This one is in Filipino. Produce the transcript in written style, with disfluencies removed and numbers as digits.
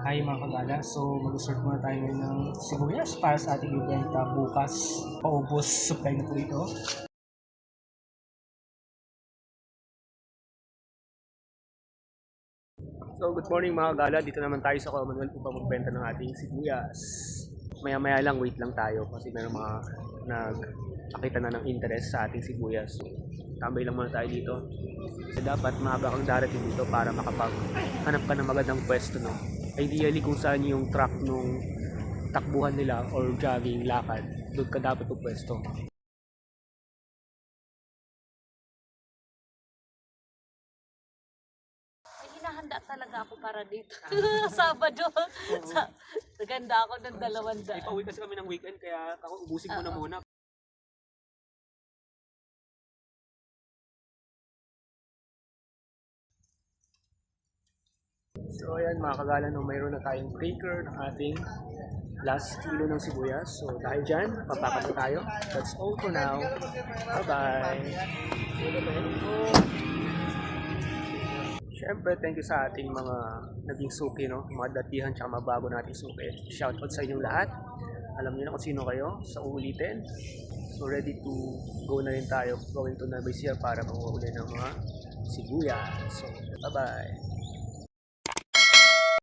Hi mga kagala, so mag-sort muna tayo ngayon ng sibuyas para sa ating ibenta bukas. Paubos, supply na po ito. So good morning mga kagala, dito naman tayo sa Commonwealth upang magbenta ng ating sibuyas. Maya-maya lang, wait lang tayo kasi meron mga nagpakita na ng interest sa ating sibuyas. So, tambay lang muna tayo dito. Kasi dapat maaga kang darating dito para makapaghanap ka ng magandang pwesto, no? Ideally kung saan yung track nung takbuhan nila or jogging, lakad, doon ka dapat pupwesto. May hinahanda talaga ako para dito. Sabado. Naganda ako ng 200. Pauwi kasi kami ng weekend kaya ako ubusin ko na muna. So ayan mga kagala, no, mayroon na tayong taker ng ating last kilo ng sibuyas. So dahil dyan, papakat na tayo. That's all for now. Bye-bye! Siyempre, thank you sa ating mga naging suki, no? Mga datihan tsaka mga bago nating suki. Shoutout sa inyong lahat. Alam niyo na kung sino kayo sa uulitin. So ready to go na rin tayo going to Nueva Ecija para manguhuli ng mga sibuyas. So bye-bye!